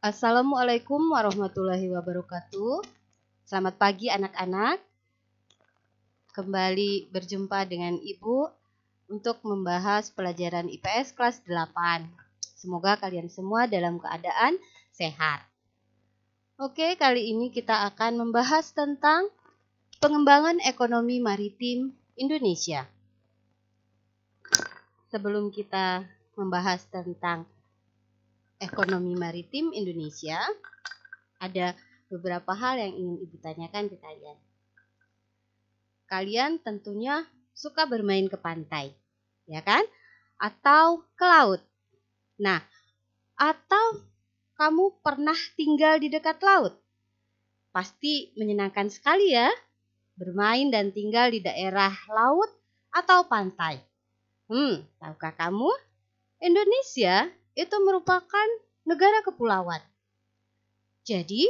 Assalamualaikum warahmatullahi wabarakatuh. Selamat pagi anak-anak. Kembali berjumpa dengan Ibu untuk membahas pelajaran IPS kelas 8. Semoga kalian semua dalam keadaan sehat. Oke, kali ini kita akan membahas tentang pengembangan ekonomi maritim Indonesia. Sebelum kita membahas tentang ekonomi maritim Indonesia, ada beberapa hal yang ingin Ibu tanyakan ke kalian. Kalian tentunya suka bermain ke pantai, ya kan? Atau ke laut. Nah, atau kamu pernah tinggal di dekat laut? Pasti menyenangkan sekali ya, bermain dan tinggal di daerah laut atau pantai. Tahukah kamu? Indonesia itu merupakan negara kepulauan. Jadi,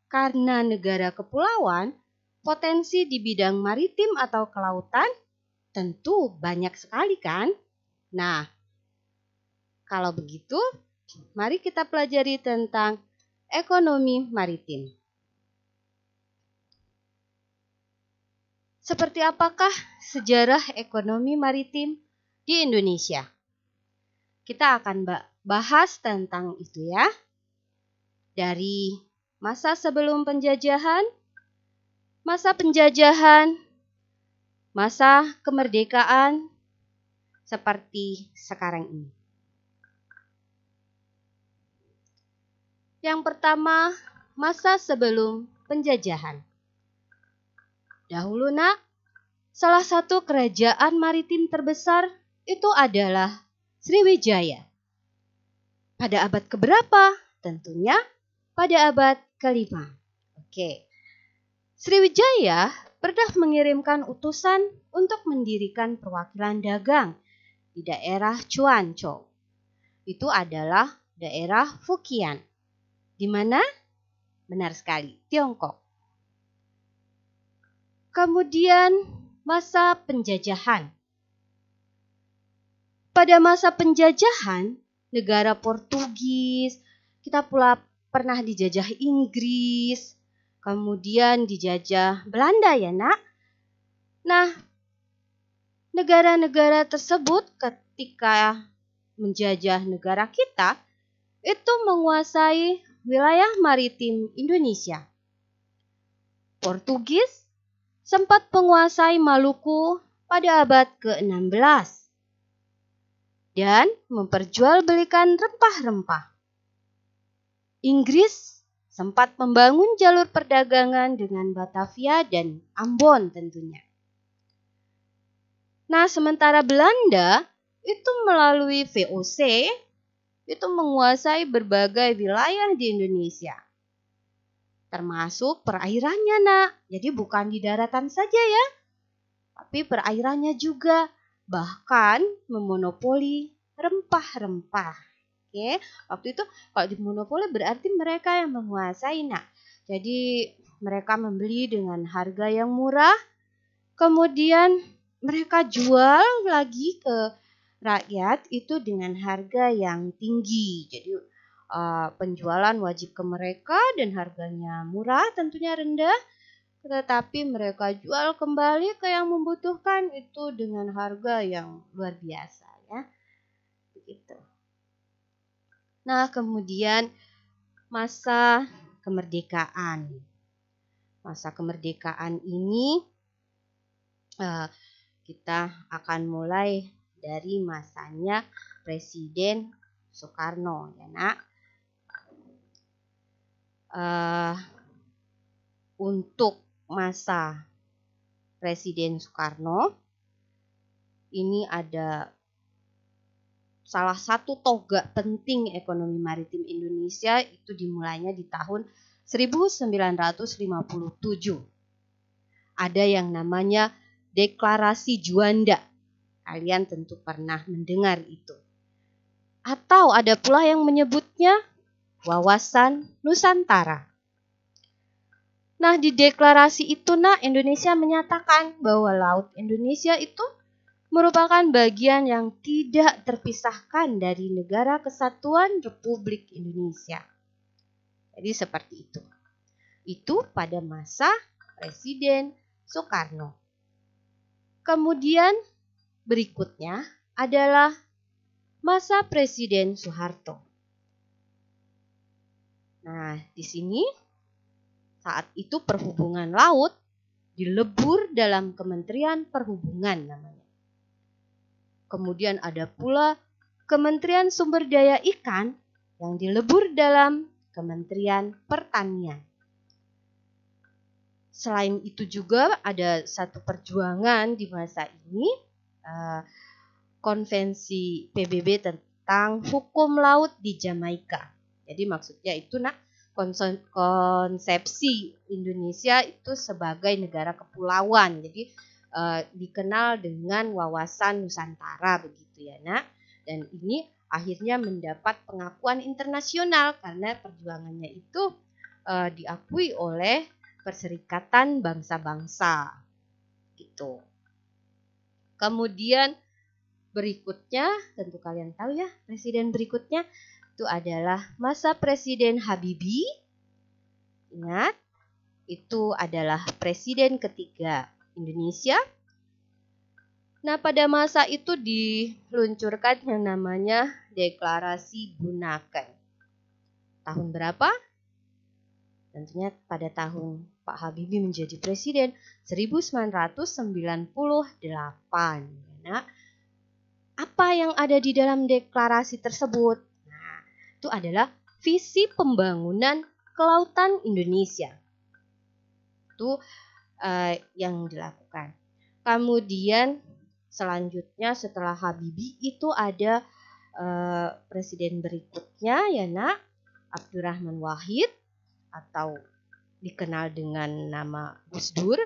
karena negara kepulauan, potensi di bidang maritim atau kelautan tentu banyak sekali kan? Nah, kalau begitu, mari kita pelajari tentang ekonomi maritim. Seperti apakah sejarah ekonomi maritim di Indonesia? Kita akan bahas tentang itu ya. Dari masa sebelum penjajahan, masa penjajahan, masa kemerdekaan, seperti sekarang ini. Yang pertama, masa sebelum penjajahan. Dahulu nak, salah satu kerajaan maritim terbesar itu adalah Sriwijaya. Pada abad keberapa? Tentunya pada abad ke-5. Oke. Sriwijaya pernah mengirimkan utusan untuk mendirikan perwakilan dagang di daerah Cuanco. Itu adalah daerah Fujian. Di mana? Benar sekali, Tiongkok. Kemudian masa penjajahan. Pada masa penjajahan, negara Portugis, kita pula pernah dijajah Inggris, kemudian dijajah Belanda ya nak. Nah, negara-negara tersebut ketika menjajah negara kita, itu menguasai wilayah maritim Indonesia. Portugis sempat menguasai Maluku pada abad ke-16 dan memperjualbelikan rempah-rempah. Inggris sempat membangun jalur perdagangan dengan Batavia dan Ambon tentunya. Nah, sementara Belanda itu melalui VOC itu menguasai berbagai wilayah di Indonesia. Termasuk perairannya nak. Jadi bukan di daratan saja ya, tapi perairannya juga. Bahkan memonopoli rempah-rempah. Oke, waktu itu kalau dimonopoli berarti mereka yang menguasai nak. Jadi mereka membeli dengan harga yang murah, kemudian mereka jual lagi ke rakyat itu dengan harga yang tinggi. Jadi penjualan wajib ke mereka dan harganya murah, tentunya rendah. Tetapi mereka jual kembali ke yang membutuhkan itu dengan harga yang luar biasa ya. Begitu. Nah, kemudian masa kemerdekaan. Masa kemerdekaan ini kita akan mulai dari masanya Presiden Soekarno ya nak. Untuk masa Presiden Soekarno ini ada salah satu tonggak penting ekonomi maritim Indonesia itu dimulainya di tahun 1957. Ada yang namanya Deklarasi Juanda. Kalian tentu pernah mendengar itu. Atau ada pula yang menyebutnya Wawasan Nusantara. Nah, di deklarasi itu nak, Indonesia menyatakan bahwa Laut Indonesia itu merupakan bagian yang tidak terpisahkan dari Negara Kesatuan Republik Indonesia. Jadi seperti itu. Itu pada masa Presiden Soekarno. Kemudian berikutnya adalah masa Presiden Soeharto. Nah, di sini saat itu perhubungan laut dilebur dalam Kementerian Perhubungan namanya. Kemudian ada pula Kementerian Sumber Daya Ikan yang dilebur dalam Kementerian Pertanian. Selain itu juga ada satu perjuangan di masa ini, konvensi PBB tentang hukum laut di Jamaika. Jadi maksudnya itu konsepsi Indonesia itu sebagai negara kepulauan. Jadi dikenal dengan wawasan Nusantara begitu ya nak. Dan ini akhirnya mendapat pengakuan internasional karena perjuangannya itu diakui oleh Perserikatan Bangsa-Bangsa gitu. Kemudian berikutnya, tentu kalian tahu ya, presiden berikutnya itu adalah masa Presiden Habibie. Ingat, itu adalah presiden ketiga Indonesia. Nah, pada masa itu diluncurkan yang namanya Deklarasi Bunaken. Tahun berapa? Tentunya pada tahun Pak Habibie menjadi presiden 1998. Nah, apa yang ada di dalam deklarasi tersebut? Nah, itu adalah visi pembangunan kelautan Indonesia. Itu yang dilakukan. Kemudian selanjutnya setelah Habibie itu ada presiden berikutnya ya nak, Abdurrahman Wahid atau dikenal dengan nama Gus Dur.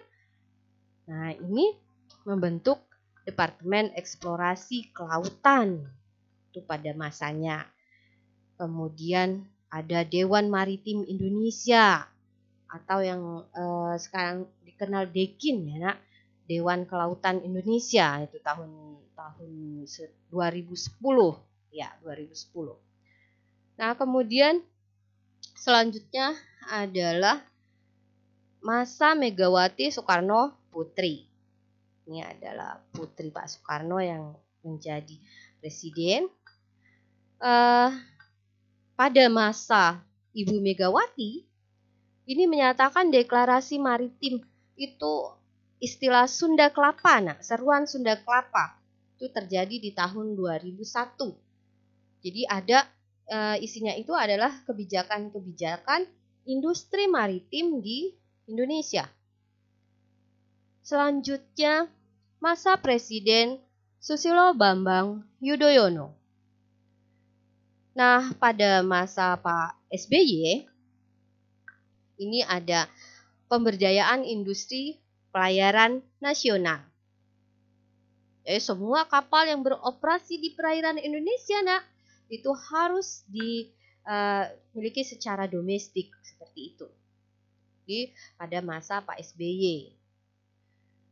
Nah, ini membentuk Departemen Eksplorasi Kelautan itu pada masanya. Kemudian ada Dewan Maritim Indonesia atau yang sekarang dikenal DEKIN ya nak, Dewan Kelautan Indonesia, itu tahun 2010 ya, 2010. Nah, kemudian selanjutnya adalah masa Megawati Soekarno Putri. Ini adalah putri Pak Soekarno yang menjadi presiden. Pada masa Ibu Megawati, ini menyatakan deklarasi maritim itu istilah Sunda Kelapa. Nah, seruan Sunda Kelapa itu terjadi di tahun 2001. Jadi ada isinya itu adalah kebijakan-kebijakan industri maritim di Indonesia. Selanjutnya, masa Presiden Susilo Bambang Yudhoyono. Nah, pada masa Pak SBY, ini ada pemberdayaan industri pelayaran nasional. Semua kapal yang beroperasi di perairan Indonesia, nak, itu harus dimiliki secara domestik seperti itu. Pada masa Pak SBY.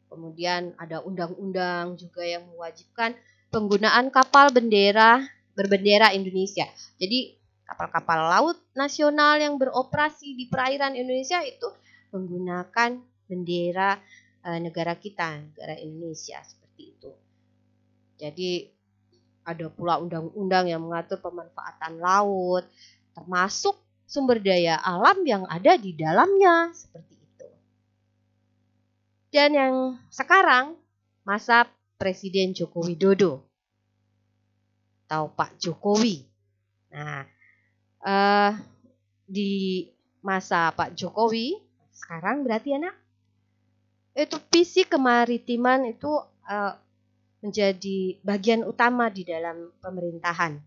Kemudian ada undang-undang juga yang mewajibkan penggunaan kapal berbendera Indonesia. Jadi kapal-kapal laut nasional yang beroperasi di perairan Indonesia itu menggunakan bendera negara kita, negara Indonesia seperti itu. Jadi ada pula undang-undang yang mengatur pemanfaatan laut, termasuk sumber daya alam yang ada di dalamnya seperti itu. Dan yang sekarang masa Presiden Joko Widodo atau Pak Jokowi. Nah, di masa Pak Jokowi sekarang berarti anak itu visi kemaritiman itu menjadi bagian utama di dalam pemerintahan.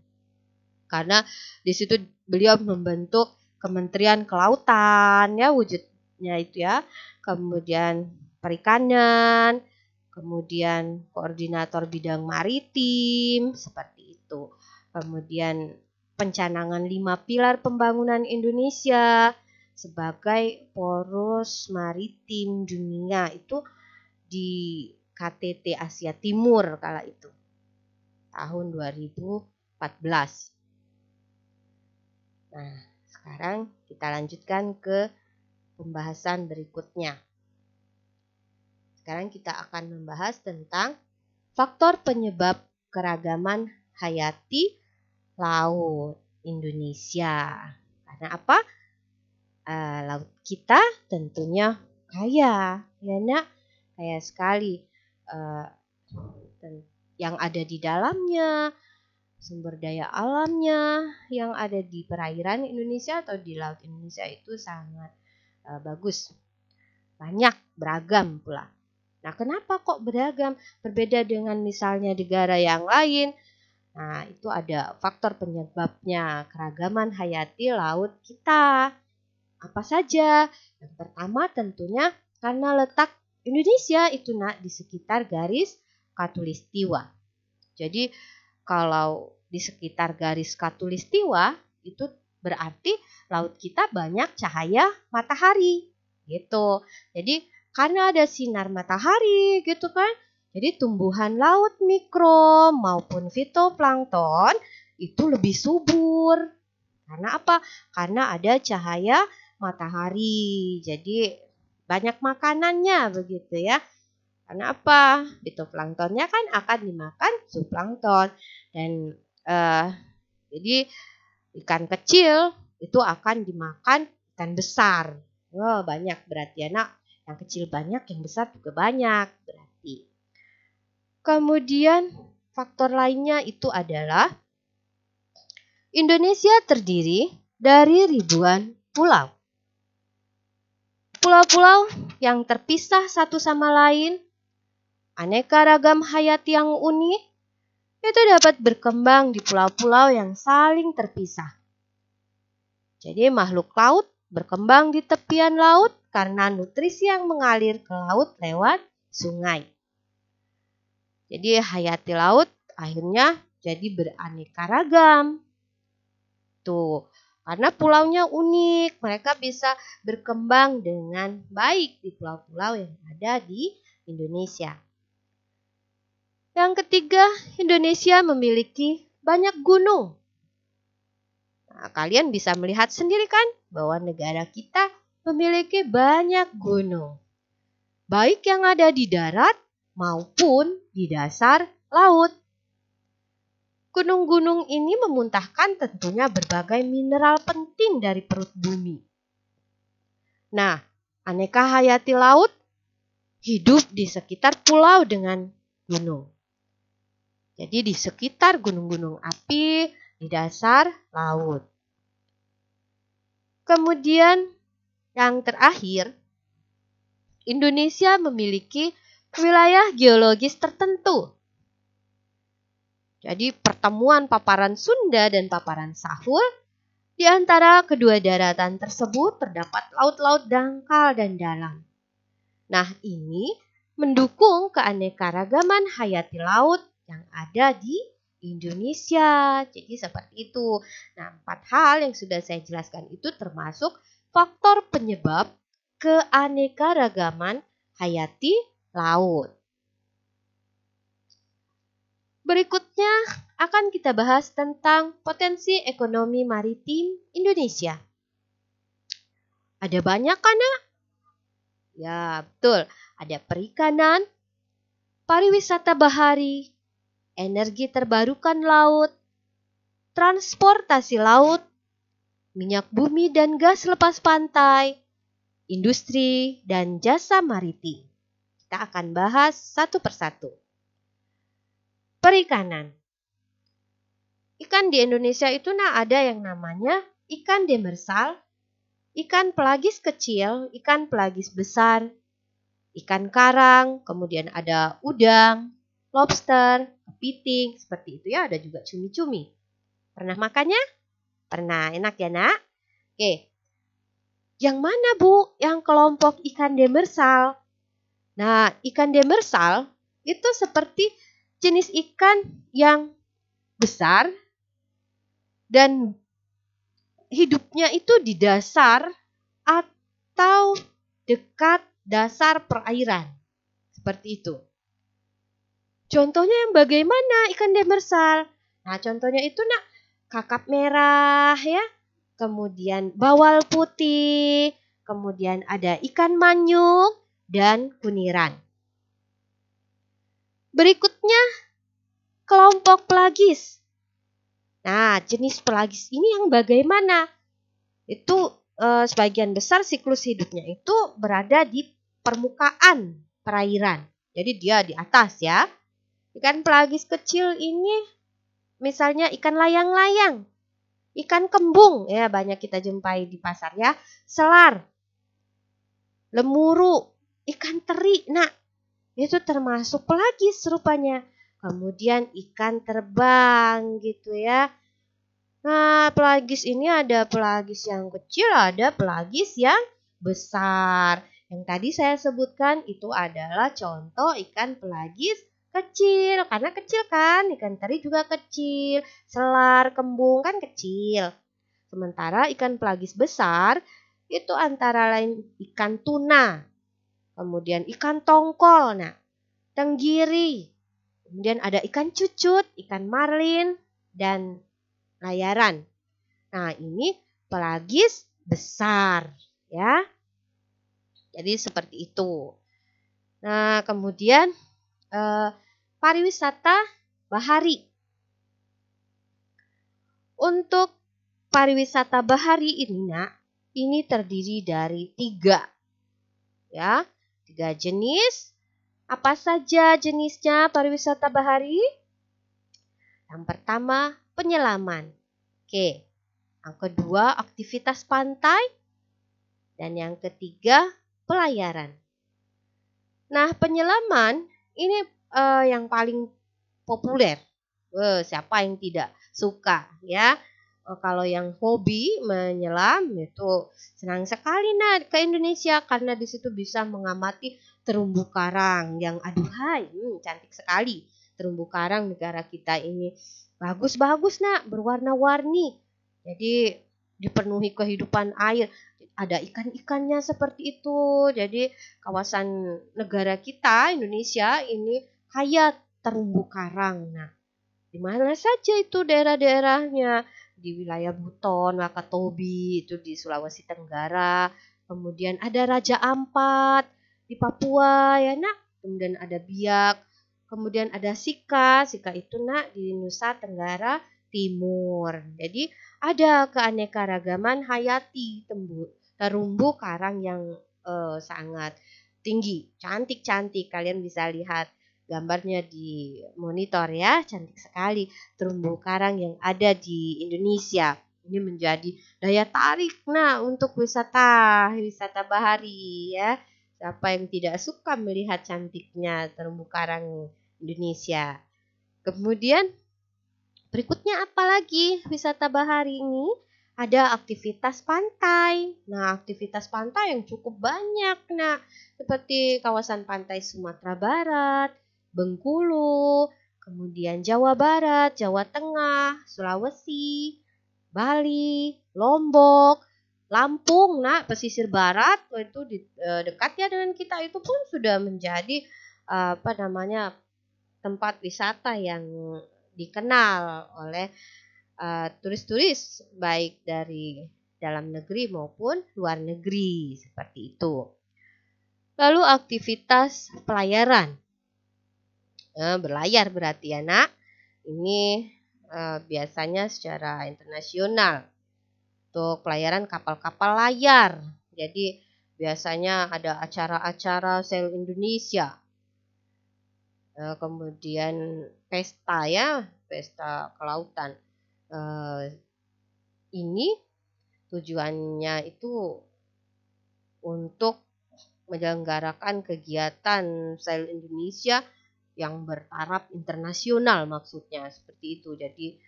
Karena di situ beliau membentuk Kementerian Kelautan ya, wujudnya itu ya. Kemudian Perikanan, kemudian koordinator bidang maritim seperti itu. Kemudian pencanangan 5 pilar pembangunan Indonesia sebagai poros maritim dunia itu di KTT Asia Timur kala itu tahun 2014. Nah, Sekarang kita lanjutkan ke pembahasan berikutnya. Sekarang kita akan membahas tentang faktor penyebab keragaman hayati laut Indonesia. Karena apa? Laut kita tentunya kaya, ya nak, kaya sekali. Yang ada di dalamnya, sumber daya alamnya yang ada di perairan Indonesia atau di laut Indonesia itu sangat bagus, banyak, beragam pula. Nah, kenapa kok beragam? Berbeda dengan misalnya negara yang lain. Nah, itu ada faktor penyebabnya keragaman hayati laut kita. Apa saja? Yang pertama tentunya karena letak Indonesia itu nak di sekitar garis khatulistiwa. Jadi kalau di sekitar garis khatulistiwa itu berarti laut kita banyak cahaya matahari gitu. Jadi karena ada sinar matahari gitu kan. Jadi tumbuhan laut mikro maupun fitoplankton itu lebih subur. Karena apa? Karena ada cahaya matahari. Jadi banyak makanannya begitu ya. Karena apa? Fitoplanktonnya kan akan dimakan zooplankton. Dan jadi ikan kecil itu akan dimakan ikan besar. Wah, banyak berarti anak. Yang kecil banyak, yang besar juga banyak berarti. Kemudian faktor lainnya itu adalah Indonesia terdiri dari ribuan pulau. Pulau-pulau yang terpisah satu sama lain, aneka ragam hayati yang unik, itu dapat berkembang di pulau-pulau yang saling terpisah. Jadi makhluk laut berkembang di tepian laut karena nutrisi yang mengalir ke laut lewat sungai. Jadi hayati laut akhirnya jadi beraneka ragam. Tuh, karena pulaunya unik, mereka bisa berkembang dengan baik di pulau-pulau yang ada di Indonesia. Yang ketiga, Indonesia memiliki banyak gunung. Nah, kalian bisa melihat sendiri kan bahwa negara kita memiliki banyak gunung. Baik yang ada di darat maupun di dasar laut. Gunung-gunung ini memuntahkan tentunya berbagai mineral penting dari perut bumi. Nah, aneka hayati laut hidup di sekitar pulau dengan gunung. Jadi di sekitar gunung-gunung api di dasar laut. Kemudian yang terakhir, Indonesia memiliki wilayah geologis tertentu. Jadi pertemuan paparan Sunda dan paparan Sahul, di antara kedua daratan tersebut terdapat laut-laut dangkal dan dalam. Nah, ini mendukung keanekaragaman hayati laut yang ada di Indonesia. Jadi seperti itu. Nah, 4 hal yang sudah saya jelaskan itu termasuk faktor penyebab keanekaragaman hayati laut. Berikutnya akan kita bahas tentang potensi ekonomi maritim Indonesia. Ada banyak kan, Nak? Ya, betul. Ada perikanan, pariwisata bahari, energi terbarukan laut, transportasi laut, minyak bumi dan gas lepas pantai, industri, dan jasa maritim. Kita akan bahas satu persatu. Perikanan. Ikan di Indonesia itu ada yang namanya ikan demersal, ikan pelagis kecil, ikan pelagis besar, ikan karang, kemudian ada udang, lobster, kepiting, seperti itu ya. Ada juga cumi-cumi. Pernah makannya? Pernah, enak ya nak? Oke, yang mana Bu yang kelompok ikan demersal? Nah, ikan demersal itu seperti jenis ikan yang besar dan hidupnya itu di dasar atau dekat dasar perairan. Seperti itu. Contohnya yang bagaimana ikan demersal? Nah, contohnya itu nak kakap merah ya. kemudian bawal putih, kemudian ada ikan manyuk, dan kuniran. Berikutnya, kelompok pelagis. Nah, jenis pelagis ini yang bagaimana? Itu sebagian besar siklus hidupnya itu berada di permukaan perairan. Jadi dia di atas ya. Ikan pelagis kecil ini misalnya ikan layang-layang, ikan kembung ya banyak kita jumpai di pasar ya, selar, lemuru, ikan teri. Nah, itu termasuk pelagis rupanya. Kemudian ikan terbang gitu ya. Nah, pelagis ini ada pelagis yang kecil, ada pelagis yang besar. Yang tadi saya sebutkan itu adalah contoh ikan pelagis kecil. Karena kecil kan, ikan teri juga kecil. Selar, kembung kan kecil. Sementara ikan pelagis besar itu antara lain ikan tuna, kemudian ikan tongkol, nah, tenggiri. Kemudian ada ikan cucut, ikan marlin, dan layaran. Nah, ini pelagis besar ya. Jadi seperti itu. Nah, kemudian pariwisata bahari. Untuk pariwisata bahari ini, Nak, ini terdiri dari 3 ya. 3 jenis. Apa saja jenisnya pariwisata bahari? Yang pertama, penyelaman. Oke. Yang kedua, aktivitas pantai. Dan yang ketiga, pelayaran. Nah, penyelaman ini yang paling populer. Siapa yang tidak suka ya? Kalau yang hobi menyelam itu senang sekali ke Indonesia karena di situ bisa mengamati terumbu karang yang aduhai, cantik sekali. Terumbu karang negara kita ini bagus-bagus berwarna-warni. Jadi dipenuhi kehidupan air. Ada ikan-ikannya seperti itu. Jadi kawasan negara kita Indonesia ini kaya terumbu karang. Nah, di mana saja itu daerah-daerahnya? Di wilayah Buton, Wakatobi, itu di Sulawesi Tenggara. Kemudian ada Raja Ampat di Papua ya Nak. Kemudian ada Biak. Kemudian ada Sika. Sika itu Nak di Nusa Tenggara Timur. Jadi ada keanekaragaman hayati terumbu karang yang sangat tinggi, cantik-cantik. Kalian bisa lihat gambarnya di monitor ya, cantik sekali terumbu karang yang ada di Indonesia. Ini menjadi daya tarik untuk wisata bahari ya. Siapa yang tidak suka melihat cantiknya terumbu karang Indonesia. Kemudian berikutnya apa lagi wisata bahari ini? Ada aktivitas pantai. Nah, aktivitas pantai yang cukup banyak. Nah, seperti kawasan pantai Sumatera Barat, Bengkulu, kemudian Jawa Barat, Jawa Tengah, Sulawesi, Bali, Lombok, Lampung, pesisir barat itu dekat ya dengan kita, itu pun sudah menjadi tempat wisata yang dikenal oleh turis-turis baik dari dalam negeri maupun luar negeri seperti itu. Lalu aktivitas pelayaran. Berlayar berarti ya Nak. Ini biasanya secara internasional untuk pelayaran kapal-kapal layar. Jadi biasanya ada acara-acara Sail Indonesia. Kemudian pesta ya, pesta kelautan. Ini tujuannya itu untuk menyelenggarakan kegiatan Sail Indonesia yang bertaraf internasional maksudnya seperti itu. Jadi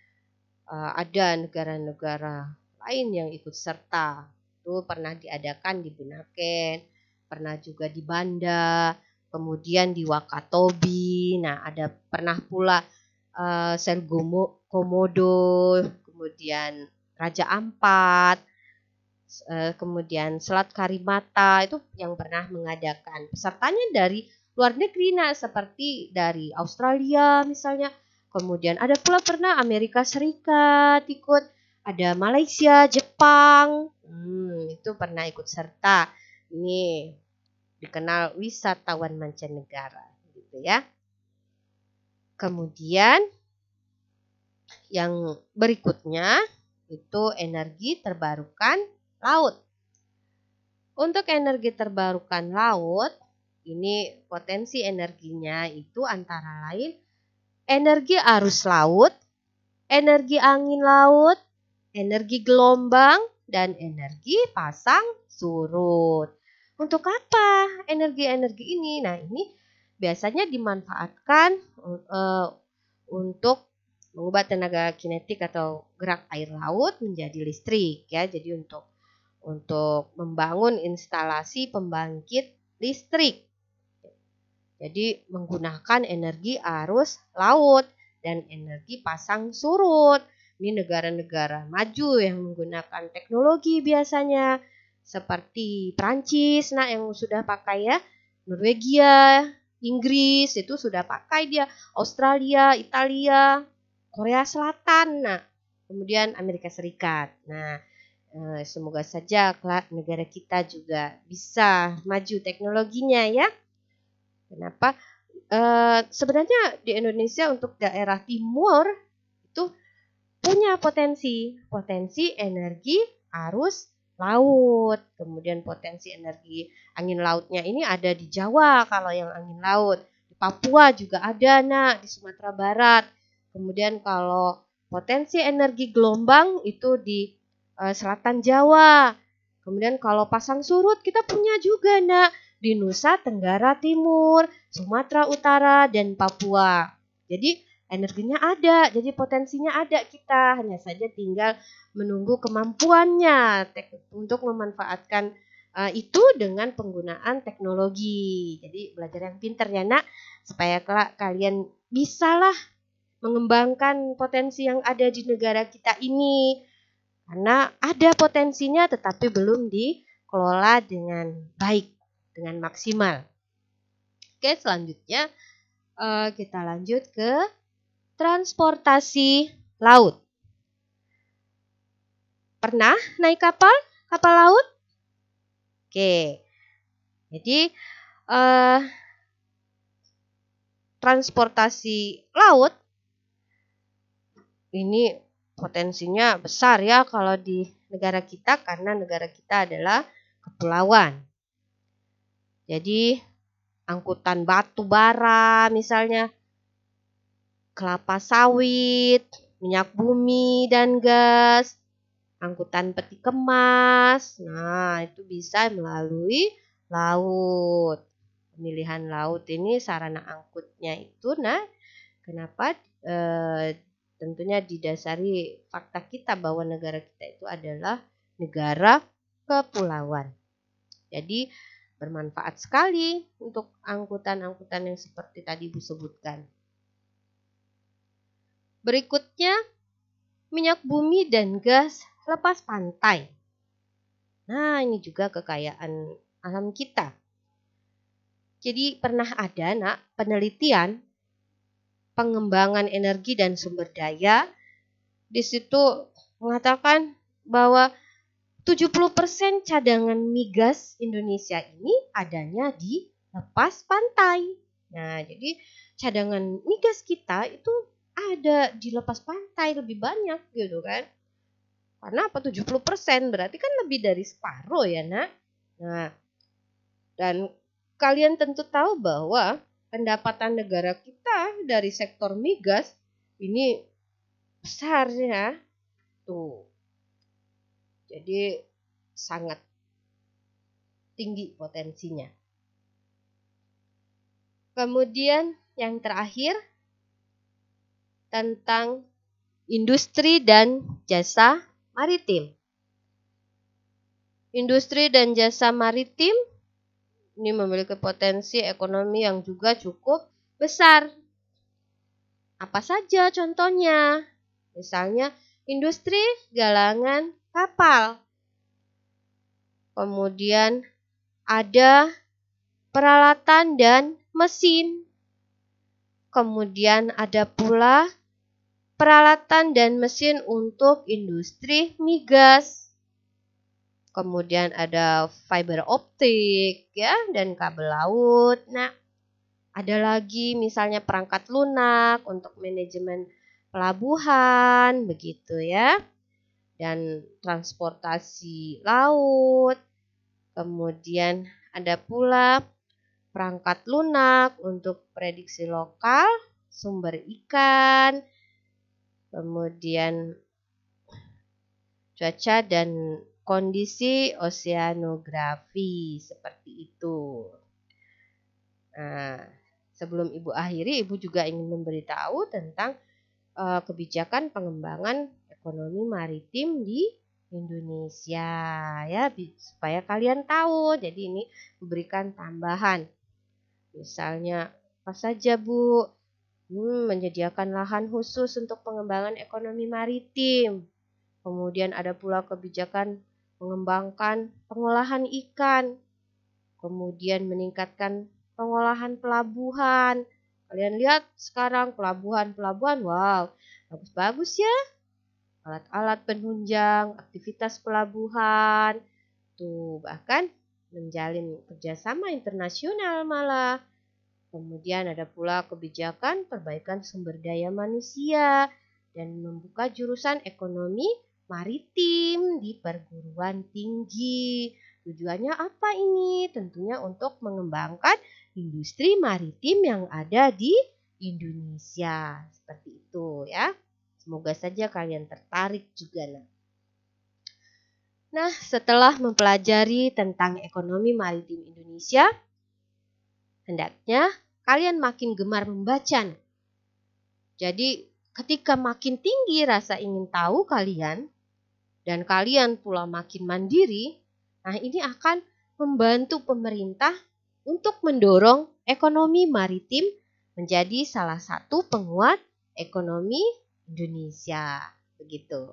ada negara-negara lain yang ikut serta. Itu pernah diadakan di Bunaken, pernah juga di Banda, kemudian di Wakatobi. Nah, ada pernah pula Sel Komodo, kemudian Raja Ampat, kemudian Selat Karimata itu yang pernah mengadakan. Pesertanya dari luar negeri seperti dari Australia misalnya. Kemudian ada pula pernah Amerika Serikat ikut, ada Malaysia, Jepang, itu pernah ikut serta. Ini dikenal wisatawan mancanegara, gitu ya. Kemudian yang berikutnya itu energi terbarukan laut. Untuk energi terbarukan laut, ini potensi energinya itu antara lain energi arus laut, energi angin laut, energi gelombang, dan energi pasang surut. Untuk apa energi-energi ini? Nah, ini biasanya dimanfaatkan untuk mengubah tenaga kinetik atau gerak air laut menjadi listrik ya. Jadi untuk membangun instalasi pembangkit listrik. Jadi menggunakan energi arus laut dan energi pasang surut. Ini negara-negara maju yang menggunakan teknologi biasanya seperti Prancis, nah yang sudah pakai ya, Norwegia, Inggris itu sudah pakai dia, Australia, Italia, Korea Selatan, nah kemudian Amerika Serikat. Nah, semoga saja negara kita juga bisa maju teknologinya ya. Kenapa? Sebenarnya di Indonesia untuk daerah timur itu punya potensi energi arus laut. Kemudian potensi energi angin lautnya ini ada di Jawa kalau yang angin laut. Di Papua juga ada, di Sumatera Barat. Kemudian kalau potensi energi gelombang itu di selatan Jawa. Kemudian kalau pasang surut kita punya juga, di Nusa Tenggara Timur, Sumatera Utara, dan Papua. Jadi energinya ada, jadi potensinya ada kita. Hanya saja tinggal menunggu kemampuannya untuk memanfaatkan itu dengan penggunaan teknologi. Jadi belajar yang pintar ya supaya kalian bisalah mengembangkan potensi yang ada di negara kita ini. Karena ada potensinya tetapi belum dikelola dengan baik, dengan maksimal. Oke, selanjutnya kita lanjut ke transportasi laut. Pernah naik kapal laut? Oke, jadi transportasi laut ini potensinya besar ya kalau di negara kita karena negara kita adalah kepulauan. Jadi angkutan batu bara misalnya, kelapa sawit, minyak bumi dan gas, angkutan peti kemas. Nah, itu bisa melalui laut. Pemilihan laut ini sarana angkutnya itu kenapa tentunya didasari fakta kita bahwa negara kita itu adalah negara kepulauan. Jadi bermanfaat sekali untuk angkutan-angkutan yang seperti tadi Ibu sebutkan. Berikutnya, minyak bumi dan gas lepas pantai. Nah, ini juga kekayaan alam kita. Jadi pernah ada penelitian pengembangan energi dan sumber daya. Di situ mengatakan bahwa 70% cadangan migas Indonesia ini adanya di lepas pantai. Nah, jadi cadangan migas kita itu ada di lepas pantai lebih banyak gitu kan. Karena apa 70%? Berarti kan lebih dari separuh ya, Nah, dan kalian tentu tahu bahwa pendapatan negara kita dari sektor migas ini besar ya. Tuh. Jadi sangat tinggi potensinya. Kemudian yang terakhir tentang industri dan jasa maritim. Industri dan jasa maritim ini memiliki potensi ekonomi yang juga cukup besar. Apa saja contohnya? Misalnya industri galangan kapal. Kemudian ada peralatan dan mesin. Kemudian ada pula peralatan dan mesin untuk industri migas. Kemudian ada fiber optik ya dan kabel laut. Nah, ada lagi misalnya perangkat lunak untuk manajemen pelabuhan begitu ya. Dan transportasi laut. Kemudian ada pula perangkat lunak untuk prediksi lokal, sumber ikan, kemudian cuaca dan kondisi oseanografi seperti itu. Nah, sebelum Ibu akhiri, Ibu juga ingin memberitahu tentang kebijakan pengembangan ekonomi maritim di Indonesia ya, supaya kalian tahu. Jadi ini memberikan tambahan. Misalnya apa saja Bu? Menyediakan lahan khusus untuk pengembangan ekonomi maritim. Kemudian ada pula kebijakan mengembangkan pengolahan ikan. Kemudian meningkatkan pengolahan pelabuhan. Kalian lihat sekarang pelabuhan-pelabuhan, wow, bagus-bagus ya. Alat-alat penunjang, aktivitas pelabuhan, tuh bahkan menjalin kerjasama internasional malah. Kemudian ada pula kebijakan perbaikan sumber daya manusia dan membuka jurusan ekonomi maritim di perguruan tinggi. Tujuannya apa ini? Tentunya untuk mengembangkan industri maritim yang ada di Indonesia. Seperti itu ya. Semoga saja kalian tertarik juga. Nah, setelah mempelajari tentang ekonomi maritim Indonesia, hendaknya kalian makin gemar membaca. Jadi, ketika makin tinggi rasa ingin tahu kalian, dan kalian pula makin mandiri, nah ini akan membantu pemerintah untuk mendorong ekonomi maritim menjadi salah satu penguat ekonomi Indonesia. Begitu.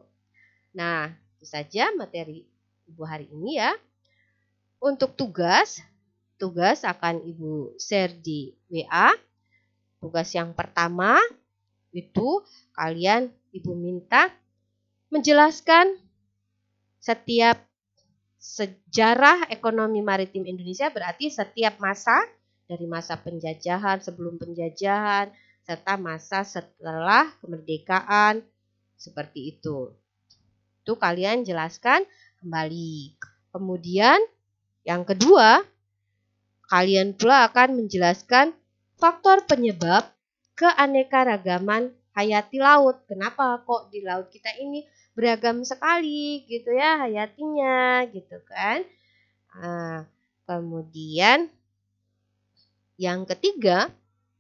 Nah, itu saja materi Ibu hari ini ya. Untuk tugas akan Ibu share di WA. Tugas yang pertama itu kalian Ibu minta menjelaskan setiap sejarah ekonomi maritim Indonesia, berarti setiap masa dari masa penjajahan, sebelum penjajahan, serta masa setelah kemerdekaan, seperti itu. Itu kalian jelaskan kembali. Kemudian yang kedua, kalian pula akan menjelaskan faktor penyebab keanekaragaman hayati laut. Kenapa kok di laut kita ini beragam sekali gitu ya hayatinya gitu kan. Nah, kemudian yang ketiga,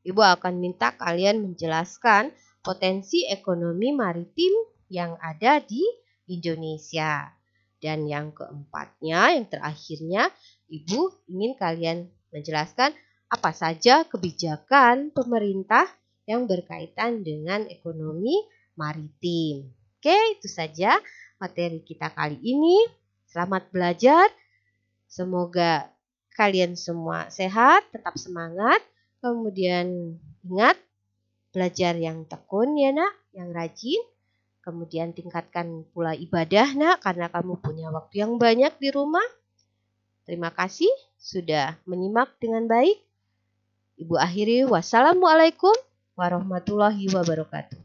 Ibu akan minta kalian menjelaskan potensi ekonomi maritim yang ada di Indonesia. Dan yang keempatnya, yang terakhirnya, Ibu ingin kalian menjelaskan apa saja kebijakan pemerintah yang berkaitan dengan ekonomi maritim. Oke, itu saja materi kita kali ini. Selamat belajar. Semoga kalian semua sehat, tetap semangat. Kemudian ingat, belajar yang tekun ya nak, yang rajin. Kemudian tingkatkan pula ibadah nak, karena kamu punya waktu yang banyak di rumah. Terima kasih sudah menyimak dengan baik. Ibu akhiri, wassalamualaikum warahmatullahi wabarakatuh.